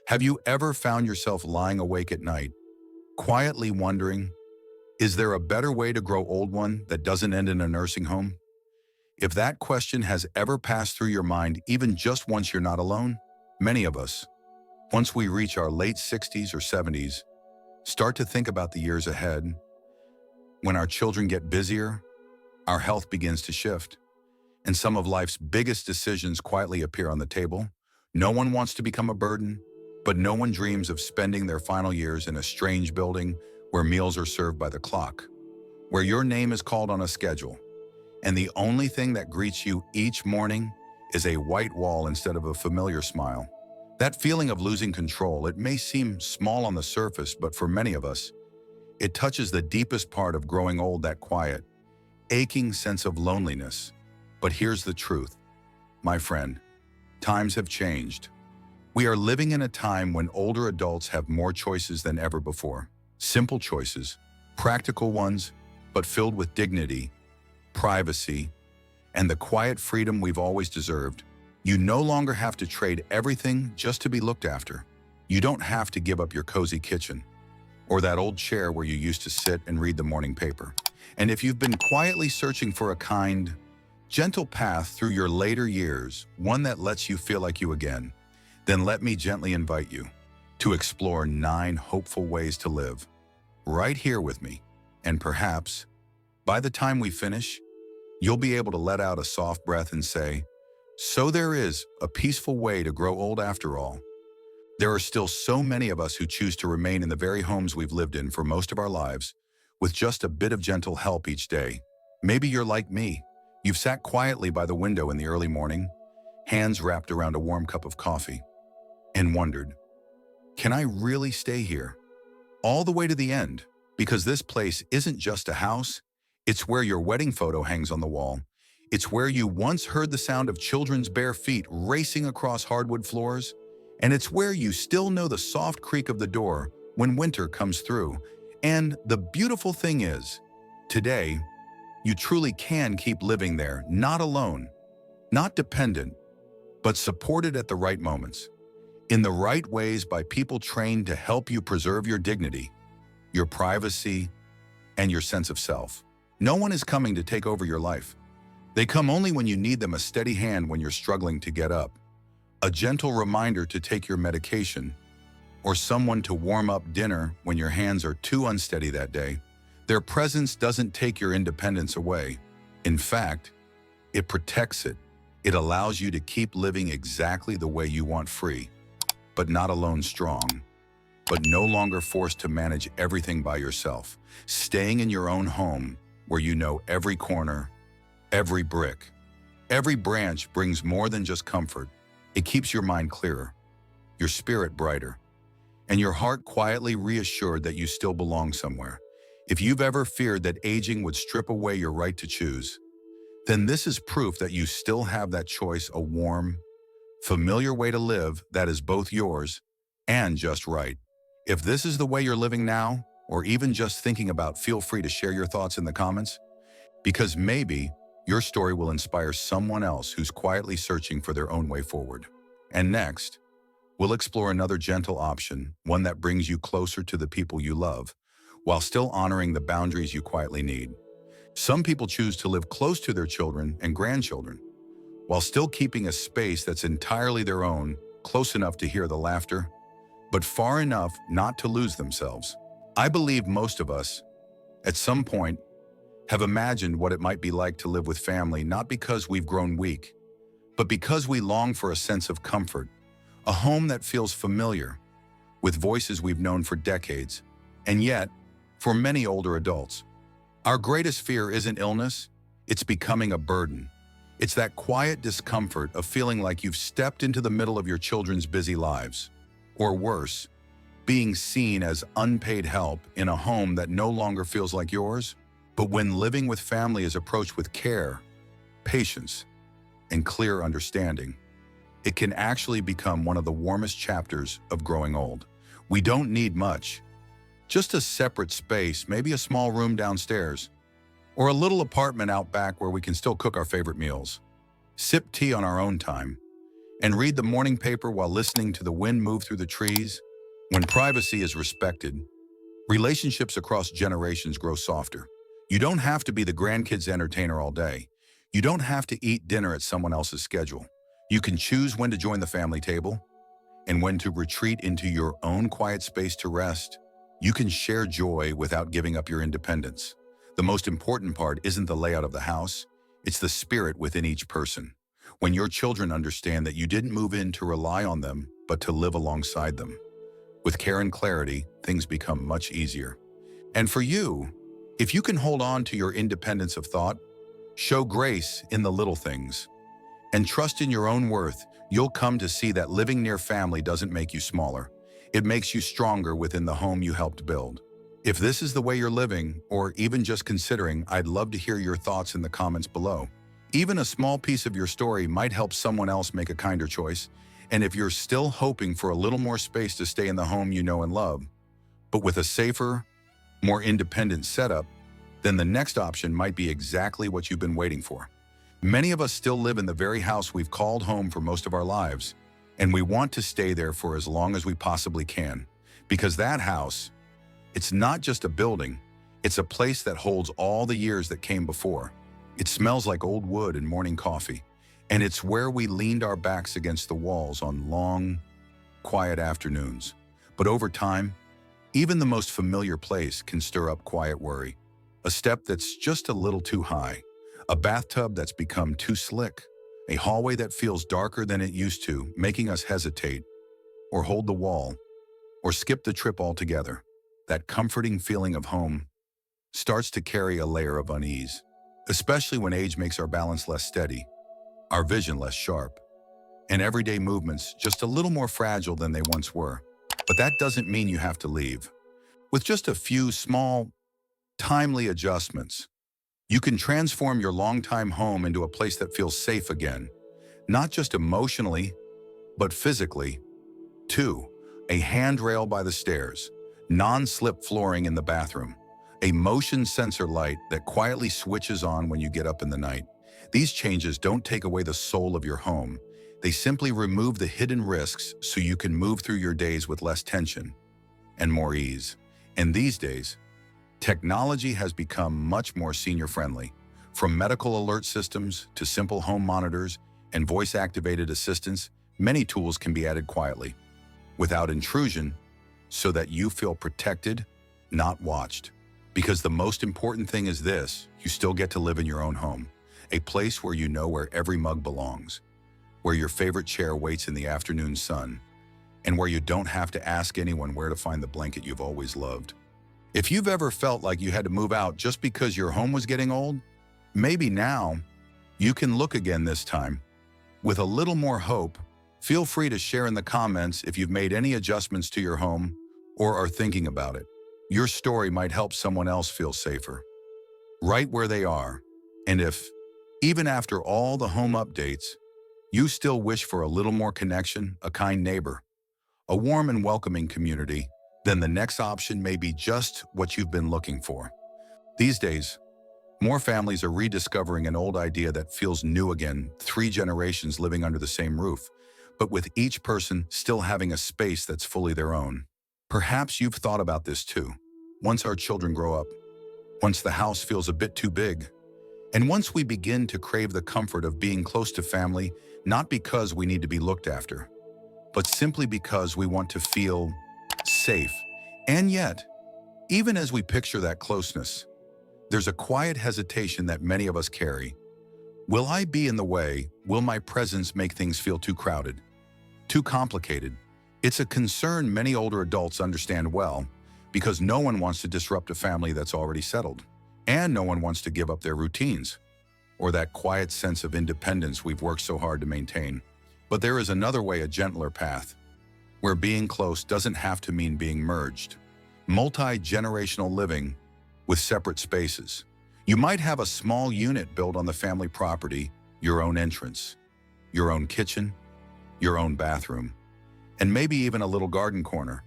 Have you ever found yourself lying awake at night, quietly wondering, is there a better way to grow old one that doesn't end in a nursing home? If that question has ever passed through your mind, even just once, you're not alone. Many of us, once we reach our late 60s or 70s, start to think about the years ahead. When our children get busier, our health begins to shift, and some of life's biggest decisions quietly appear on the table. No one wants to become a burden, but no one dreams of spending their final years in a strange building where meals are served by the clock, where your name is called on a schedule, and the only thing that greets you each morning is a white wall instead of a familiar smile. That feeling of losing control, it may seem small on the surface, but for many of us, it touches the deepest part of growing old, that quiet, aching sense of loneliness. But here's the truth, my friend, times have changed. We are living in a time when older adults have more choices than ever before. Simple choices, practical ones, but filled with dignity, privacy, and the quiet freedom we've always deserved. You no longer have to trade everything just to be looked after. You don't have to give up your cozy kitchen or that old chair where you used to sit and read the morning paper. And if you've been quietly searching for a kind, gentle path through your later years, one that lets you feel like you again, then let me gently invite you to explore 9 hopeful ways to live right here with me. And perhaps, by the time we finish, you'll be able to let out a soft breath and say, so there is a peaceful way to grow old after all. There are still so many of us who choose to remain in the very homes we've lived in for most of our lives, with just a bit of gentle help each day. Maybe you're like me. You've sat quietly by the window in the early morning, hands wrapped around a warm cup of coffee, and wondered, can I really stay here all the way to the end? Because this place isn't just a house, it's where your wedding photo hangs on the wall. It's where you once heard the sound of children's bare feet racing across hardwood floors. And it's where you still know the soft creak of the door when winter comes through. And the beautiful thing is, today, you truly can keep living there, not alone, not dependent, but supported at the right moments, in the right ways, by people trained to help you preserve your dignity, your privacy, and your sense of self. No one is coming to take over your life. They come only when you need them, a steady hand when you're struggling to get up, a gentle reminder to take your medication, or someone to warm up dinner when your hands are too unsteady that day. Their presence doesn't take your independence away. In fact, it protects it. It allows you to keep living exactly the way you want, free, but not alone, strong, but no longer forced to manage everything by yourself, staying in your own home where you know every corner, every brick, every branch brings more than just comfort. It keeps your mind clearer, your spirit brighter, and your heart quietly reassured that you still belong somewhere. If you've ever feared that aging would strip away your right to choose, then this is proof that you still have that choice, a warm, familiar way to live that is both yours and just right. If this is the way you're living now, or even just thinking about, feel free to share your thoughts in the comments, because maybe your story will inspire someone else who's quietly searching for their own way forward. And next, we'll explore another gentle option, one that brings you closer to the people you love, while still honoring the boundaries you quietly need. Some people choose to live close to their children and grandchildren, while still keeping a space that's entirely their own, close enough to hear the laughter, but far enough not to lose themselves. I believe most of us, at some point, have imagined what it might be like to live with family, not because we've grown weak, but because we long for a sense of comfort, a home that feels familiar, with voices we've known for decades. And yet, for many older adults, our greatest fear isn't illness, it's becoming a burden. It's that quiet discomfort of feeling like you've stepped into the middle of your children's busy lives, or worse, being seen as unpaid help in a home that no longer feels like yours. But when living with family is approached with care, patience, and clear understanding, it can actually become one of the warmest chapters of growing old. We don't need much, just a separate space, maybe a small room downstairs, or a little apartment out back where we can still cook our favorite meals, sip tea on our own time, and read the morning paper while listening to the wind move through the trees. When privacy is respected, relationships across generations grow softer. You don't have to be the grandkids' entertainer all day. You don't have to eat dinner at someone else's schedule. You can choose when to join the family table and when to retreat into your own quiet space to rest. You can share joy without giving up your independence. The most important part isn't the layout of the house, it's the spirit within each person. When your children understand that you didn't move in to rely on them, but to live alongside them. With care and clarity, things become much easier. And for you, if you can hold on to your independence of thought, show grace in the little things, and trust in your own worth, you'll come to see that living near family doesn't make you smaller. It makes you stronger within the home you helped build. If this is the way you're living, or even just considering, I'd love to hear your thoughts in the comments below. Even a small piece of your story might help someone else make a kinder choice. And if you're still hoping for a little more space to stay in the home you know and love, but with a safer, more independent setup, then the next option might be exactly what you've been waiting for. Many of us still live in the very house we've called home for most of our lives, and we want to stay there for as long as we possibly can. Because that house, it's not just a building, it's a place that holds all the years that came before. It smells like old wood and morning coffee, and it's where we leaned our backs against the walls on long, quiet afternoons. But over time, even the most familiar place can stir up quiet worry. A step that's just a little too high, a bathtub that's become too slick, a hallway that feels darker than it used to, making us hesitate, or hold the wall, or skip the trip altogether. That comforting feeling of home starts to carry a layer of unease, especially when age makes our balance less steady, our vision less sharp, and everyday movements just a little more fragile than they once were. But that doesn't mean you have to leave. With just a few small, timely adjustments, you can transform your longtime home into a place that feels safe again, not just emotionally, but physically. 2. A handrail by the stairs, non-slip flooring in the bathroom, a motion sensor light that quietly switches on when you get up in the night. These changes don't take away the soul of your home. They simply remove the hidden risks so you can move through your days with less tension and more ease. And these days, technology has become much more senior-friendly. From medical alert systems to simple home monitors and voice-activated assistants, many tools can be added quietly, without intrusion, so that you feel protected, not watched. Because the most important thing is this: you still get to live in your own home, a place where you know where every mug belongs, where your favorite chair waits in the afternoon sun, and where you don't have to ask anyone where to find the blanket you've always loved. If you've ever felt like you had to move out just because your home was getting old, maybe now you can look again this time. With a little more hope, feel free to share in the comments if you've made any adjustments to your home or are thinking about it. Your story might help someone else feel safer, right where they are. And if, even after all the home updates, you still wish for a little more connection, a kind neighbor, a warm and welcoming community, then the next option may be just what you've been looking for. These days, more families are rediscovering an old idea that feels new again: 3 generations living under the same roof, but with each person still having a space that's fully their own. Perhaps you've thought about this too. Once our children grow up, once the house feels a bit too big, and once we begin to crave the comfort of being close to family, not because we need to be looked after, but simply because we want to feel safe. And yet, even as we picture that closeness, there's a quiet hesitation that many of us carry. Will I be in the way? Will my presence make things feel too crowded, too complicated? It's a concern many older adults understand well, because no one wants to disrupt a family that's already settled, and no one wants to give up their routines or that quiet sense of independence we've worked so hard to maintain. But there is another way, a gentler path, where being close doesn't have to mean being merged. Multi-generational living with separate spaces. You might have a small unit built on the family property, your own entrance, your own kitchen, your own bathroom, and maybe even a little garden corner,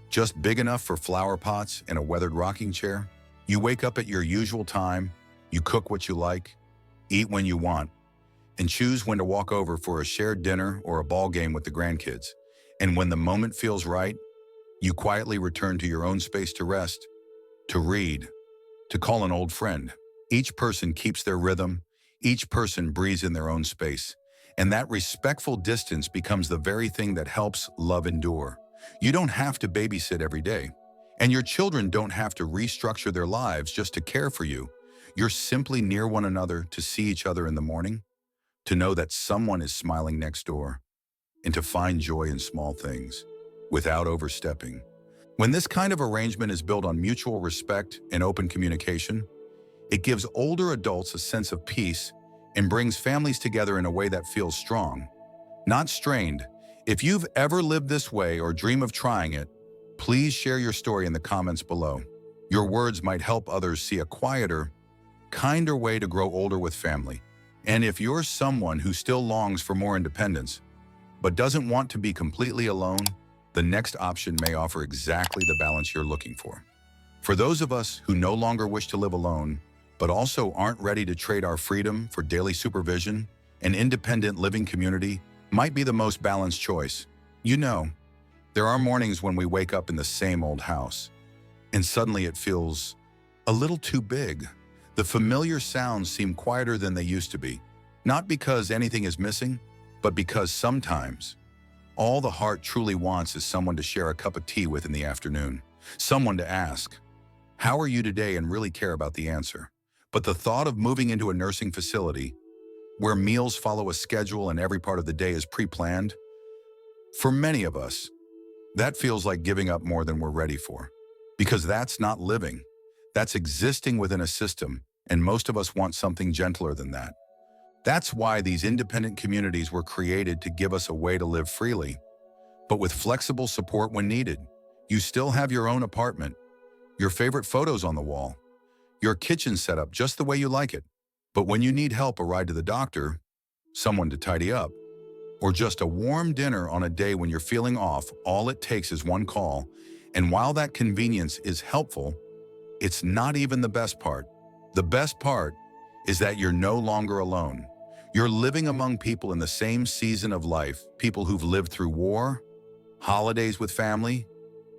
just big enough for flower pots and a weathered rocking chair. You wake up at your usual time, you cook what you like, eat when you want, and choose when to walk over for a shared dinner or a ball game with the grandkids. And when the moment feels right, you quietly return to your own space to rest, to read, to call an old friend. Each person keeps their rhythm, each person breathes in their own space, and that respectful distance becomes the very thing that helps love endure. You don't have to babysit every day, and your children don't have to restructure their lives just to care for you. You're simply near one another to see each other in the morning, to know that someone is smiling next door, and to find joy in small things without overstepping. When this kind of arrangement is built on mutual respect and open communication, it gives older adults a sense of peace and brings families together in a way that feels strong, not strained. If you've ever lived this way or dream of trying it, please share your story in the comments below. Your words might help others see a quieter, kinder way to grow older with family. And if you're someone who still longs for more independence, but doesn't want to be completely alone, the next option may offer exactly the balance you're looking for. For those of us who no longer wish to live alone, but also aren't ready to trade our freedom for daily supervision, an independent living community might be the most balanced choice. You know, there are mornings when we wake up in the same old house, and suddenly it feels a little too big. The familiar sounds seem quieter than they used to be, not because anything is missing, but because sometimes all the heart truly wants is someone to share a cup of tea with in the afternoon, someone to ask, "How are you today?" and really care about the answer. But the thought of moving into a nursing facility where meals follow a schedule and every part of the day is pre-planned, for many of us, that feels like giving up more than we're ready for. Because that's not living. That's existing within a system, and most of us want something gentler than that. That's why these independent communities were created, to give us a way to live freely, but with flexible support when needed. You still have your own apartment, your favorite photos on the wall, your kitchen set up just the way you like it. But when you need help, a ride to the doctor, someone to tidy up, or just a warm dinner on a day when you're feeling off, all it takes is one call. And while that convenience is helpful, it's not even the best part. The best part is that you're no longer alone. You're living among people in the same season of life, people who've lived through war, holidays with family,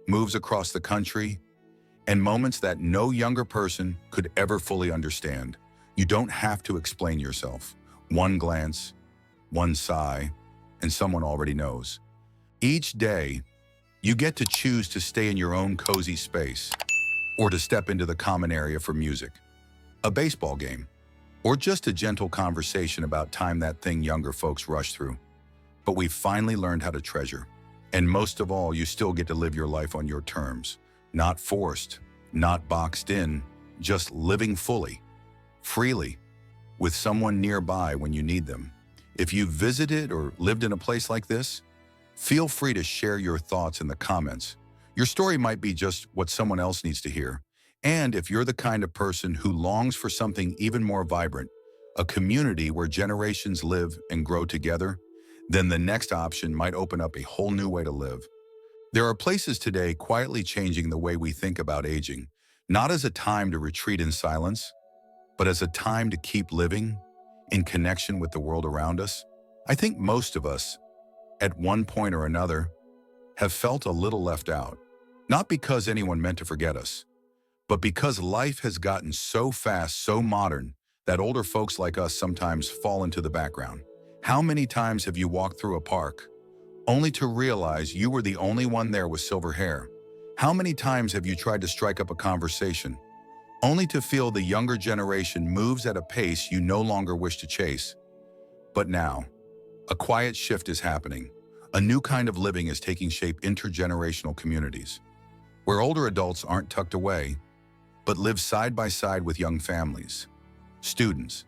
moves across the country, and moments that no younger person could ever fully understand. You don't have to explain yourself. One glance, one sigh, and someone already knows. Each day, you get to choose to stay in your own cozy space, or to step into the common area for music, a baseball game, or just a gentle conversation about time, that thing younger folks rush through. But we've finally learned how to treasure. And most of all, you still get to live your life on your terms, not forced, not boxed in, just living fully, freely, with someone nearby when you need them. If you've visited or lived in a place like this, feel free to share your thoughts in the comments. Your story might be just what someone else needs to hear. And if you're the kind of person who longs for something even more vibrant, a community where generations live and grow together, then the next option might open up a whole new way to live. There are places today quietly changing the way we think about aging, not as a time to retreat in silence, but as a time to keep living in connection with the world around us. I think most of us, at one point or another, have felt a little left out, not because anyone meant to forget us, but because life has gotten so fast, so modern, that older folks like us sometimes fall into the background. How many times have you walked through a park only to realize you were the only one there with silver hair? How many times have you tried to strike up a conversation only to feel the younger generation moves at a pace you no longer wish to chase? But now, a quiet shift is happening. A new kind of living is taking shape: intergenerational communities, where older adults aren't tucked away, but live side by side with young families, students,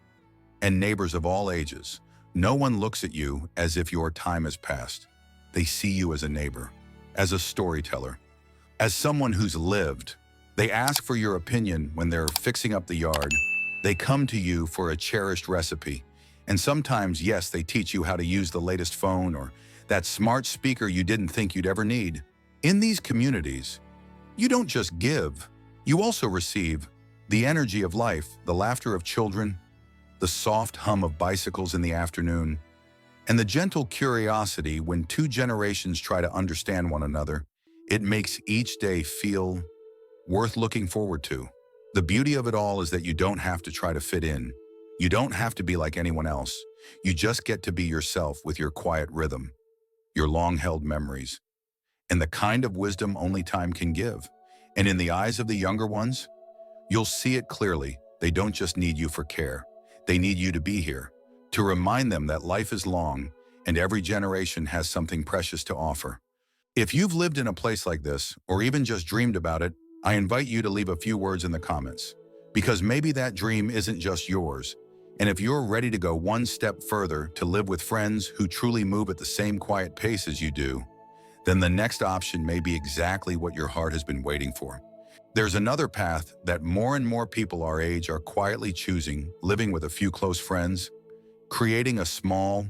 and neighbors of all ages. No one looks at you as if your time has passed. They see you as a neighbor, as a storyteller, as someone who's lived. They ask for your opinion when they're fixing up the yard. They come to you for a cherished recipe. And sometimes, yes, they teach you how to use the latest phone or that smart speaker you didn't think you'd ever need. In these communities, you don't just give, you also receive the energy of life, the laughter of children, the soft hum of bicycles in the afternoon, and the gentle curiosity when two generations try to understand one another. It makes each day feel worth looking forward to. The beauty of it all is that you don't have to try to fit in. You don't have to be like anyone else. You just get to be yourself with your quiet rhythm, your long-held memories, and the kind of wisdom only time can give. And in the eyes of the younger ones, you'll see it clearly. They don't just need you for care. They need you to be here, to remind them that life is long and every generation has something precious to offer. If you've lived in a place like this, or even just dreamed about it, I invite you to leave a few words in the comments, because maybe that dream isn't just yours. And if you're ready to go one step further to live with friends who truly move at the same quiet pace as you do, then the next option may be exactly what your heart has been waiting for. There's another path that more and more people our age are quietly choosing, living with a few close friends, creating a small,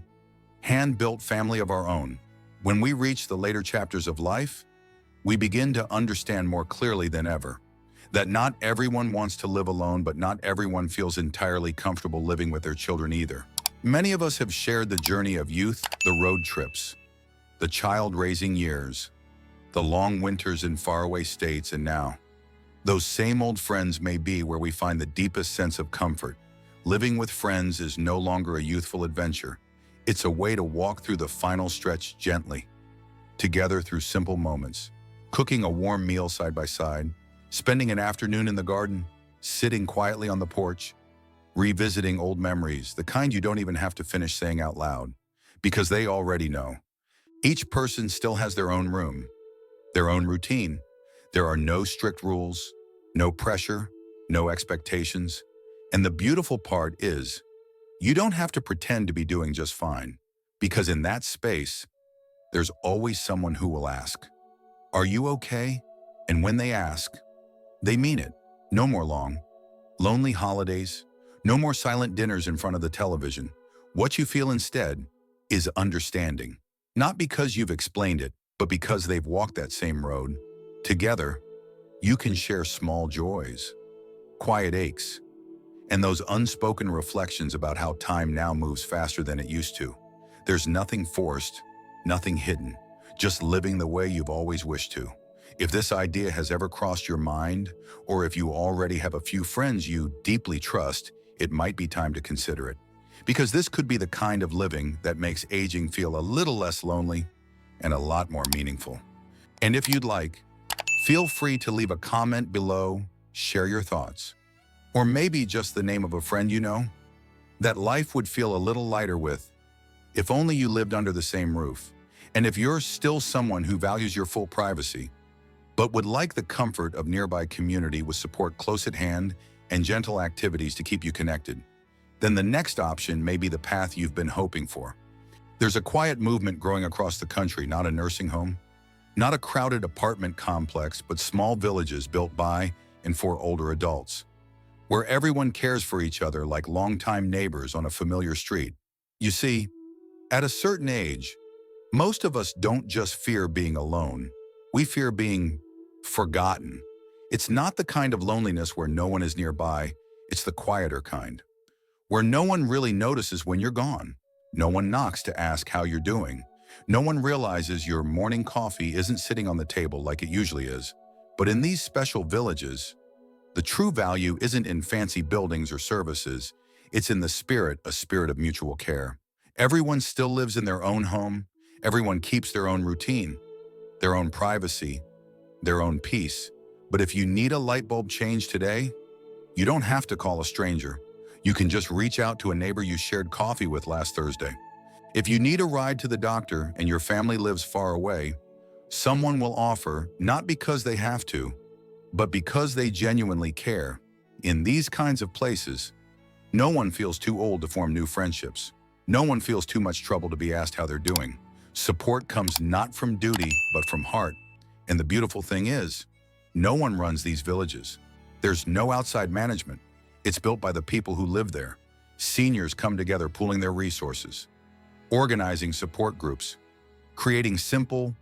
hand-built family of our own. When we reach the later chapters of life, we begin to understand more clearly than ever that not everyone wants to live alone, but not everyone feels entirely comfortable living with their children either. Many of us have shared the journey of youth, the road trips, the child-raising years, the long winters in faraway states, and now, those same old friends may be where we find the deepest sense of comfort. Living with friends is no longer a youthful adventure. It's a way to walk through the final stretch gently, together through simple moments, cooking a warm meal side by side, spending an afternoon in the garden, sitting quietly on the porch, revisiting old memories, the kind you don't even have to finish saying out loud, because they already know. Each person still has their own room, their own routine. There are no strict rules, no pressure, no expectations. And the beautiful part is, you don't have to pretend to be doing just fine, because in that space, there's always someone who will ask, "Are you okay?" And when they ask, they mean it. No more long, lonely holidays, no more silent dinners in front of the television. What you feel instead is understanding. Not because you've explained it, but because they've walked that same road. Together, you can share small joys, quiet aches, and those unspoken reflections about how time now moves faster than it used to. There's nothing forced, nothing hidden, just living the way you've always wished to. If this idea has ever crossed your mind, or if you already have a few friends you deeply trust, it might be time to consider it. Because this could be the kind of living that makes aging feel a little less lonely and a lot more meaningful. And if you'd like, feel free to leave a comment below, share your thoughts, or maybe just the name of a friend you know that life would feel a little lighter with, if only you lived under the same roof. And if you're still someone who values your full privacy, but would like the comfort of nearby community with support close at hand and gentle activities to keep you connected, then the next option may be the path you've been hoping for. There's a quiet movement growing across the country, not a nursing home, not a crowded apartment complex, but small villages built by and for older adults, where everyone cares for each other like longtime neighbors on a familiar street. You see, at a certain age, most of us don't just fear being alone, we fear being forgotten. It's not the kind of loneliness where no one is nearby, it's the quieter kind, where no one really notices when you're gone. No one knocks to ask how you're doing. No one realizes your morning coffee isn't sitting on the table like it usually is. But in these special villages, the true value isn't in fancy buildings or services, it's in the spirit, a spirit of mutual care. Everyone still lives in their own home, everyone keeps their own routine, their own privacy, their own peace. But if you need a light bulb change today, you don't have to call a stranger. You can just reach out to a neighbor you shared coffee with last Thursday. If you need a ride to the doctor and your family lives far away, someone will offer, not because they have to, but because they genuinely care. In these kinds of places, no one feels too old to form new friendships. No one feels too much trouble to be asked how they're doing. Support comes not from duty, but from heart. And the beautiful thing is, no one runs these villages. There's no outside management. It's built by the people who live there. Seniors come together pooling their resources, organizing support groups, creating simple,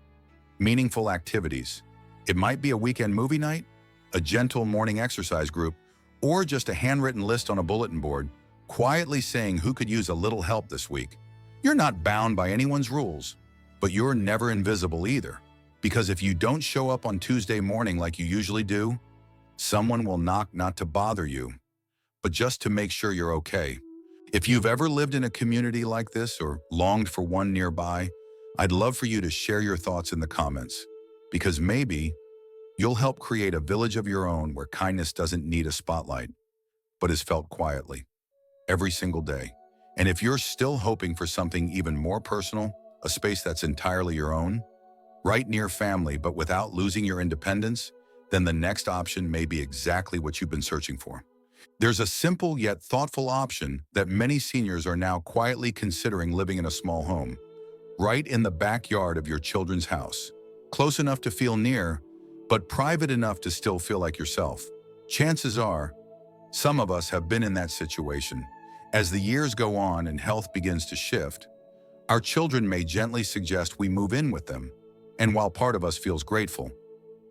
meaningful activities. It might be a weekend movie night, a gentle morning exercise group, or just a handwritten list on a bulletin board. quietly saying who could use a little help this week. You're not bound by anyone's rules, but you're never invisible either. Because if you don't show up on Tuesday morning like you usually do, someone will knock not to bother you, but just to make sure you're okay. If you've ever lived in a community like this or longed for one nearby, I'd love for you to share your thoughts in the comments, because maybe you'll help create a village of your own where kindness doesn't need a spotlight, but is felt quietly, every single day. And if you're still hoping for something even more personal, a space that's entirely your own, right near family but without losing your independence, then the next option may be exactly what you've been searching for. There's a simple yet thoughtful option that many seniors are now quietly considering: living in a small home, right in the backyard of your children's house. Close enough to feel near, but private enough to still feel like yourself. Chances are, some of us have been in that situation. As the years go on and health begins to shift, our children may gently suggest we move in with them. And while part of us feels grateful,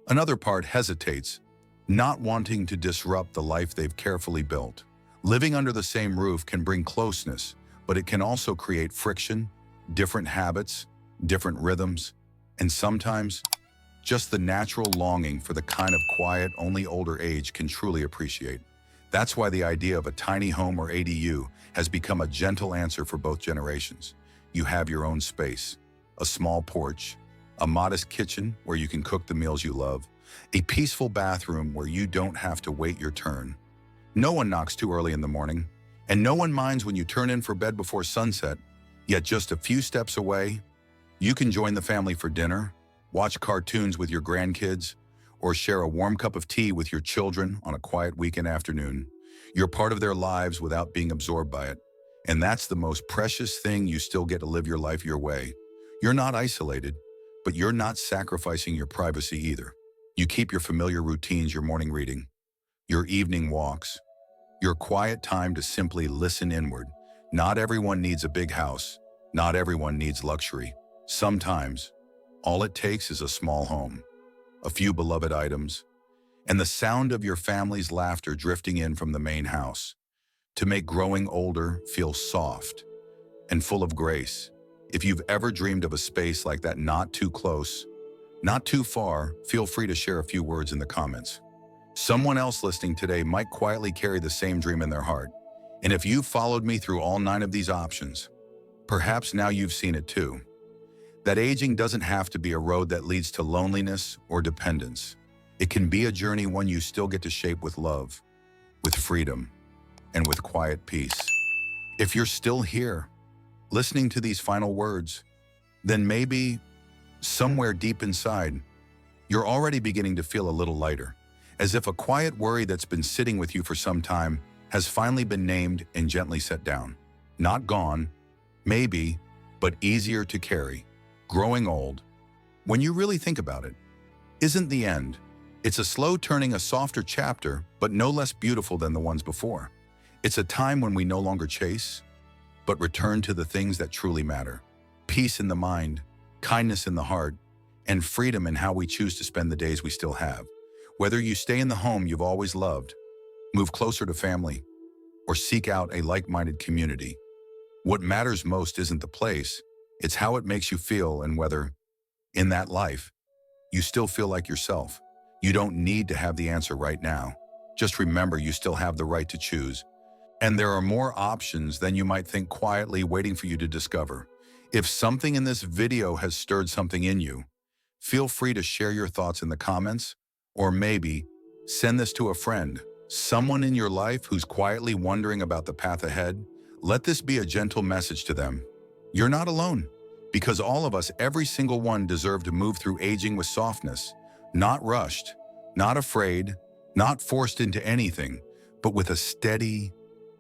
another part hesitates, not wanting to disrupt the life they've carefully built. Living under the same roof can bring closeness, but it can also create friction, different habits, different rhythms, and sometimes just the natural longing for the kind of quiet only older age can truly appreciate. That's why the idea of a tiny home or ADU has become a gentle answer for both generations. You have your own space, a small porch, a modest kitchen where you can cook the meals you love, a peaceful bathroom where you don't have to wait your turn. No one knocks too early in the morning, and no one minds when you turn in for bed before sunset, yet just a few steps away, you can join the family for dinner, watch cartoons with your grandkids, or share a warm cup of tea with your children on a quiet weekend afternoon. You're part of their lives without being absorbed by it. And that's the most precious thing. You still get to live your life your way. You're not isolated, but you're not sacrificing your privacy either. You keep your familiar routines: your morning reading, your evening walks, your quiet time to simply listen inward. Not everyone needs a big house. Not everyone needs luxury. Sometimes, all it takes is a small home, a few beloved items, and the sound of your family's laughter drifting in from the main house to make growing older feel soft and full of grace. If you've ever dreamed of a space like that, not too close, not too far, feel free to share a few words in the comments. Someone else listening today might quietly carry the same dream in their heart. And if you've followed me through all 9 of these options, perhaps now you've seen it too. That aging doesn't have to be a road that leads to loneliness or dependence. It can be a journey, one you still get to shape with love, with freedom, and with quiet peace. If you're still here, listening to these final words, then maybe somewhere deep inside, you're already beginning to feel a little lighter, as if a quiet worry that's been sitting with you for some time has finally been named and gently set down. Not gone, maybe, but easier to carry. Growing old, when you really think about it, isn't the end. It's a slow turning, a softer chapter, but no less beautiful than the ones before. It's a time when we no longer chase, but return to the things that truly matter. Peace in the mind, kindness in the heart, and freedom in how we choose to spend the days we still have. Whether you stay in the home you've always loved, move closer to family, or seek out a like-minded community, what matters most isn't the place, it's how it makes you feel, and whether, in that life, you still feel like yourself. You don't need to have the answer right now. Just remember, you still have the right to choose. And there are more options than you might think, quietly waiting for you to discover. If something in this video has stirred something in you, feel free to share your thoughts in the comments, or maybe send this to a friend, someone in your life who's quietly wondering about the path ahead. Let this be a gentle message to them. You're not alone, because all of us, every single one, deserve to move through aging with softness, not rushed, not afraid, not forced into anything, but with a steady,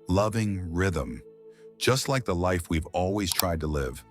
loving rhythm, just like the life we've always tried to live.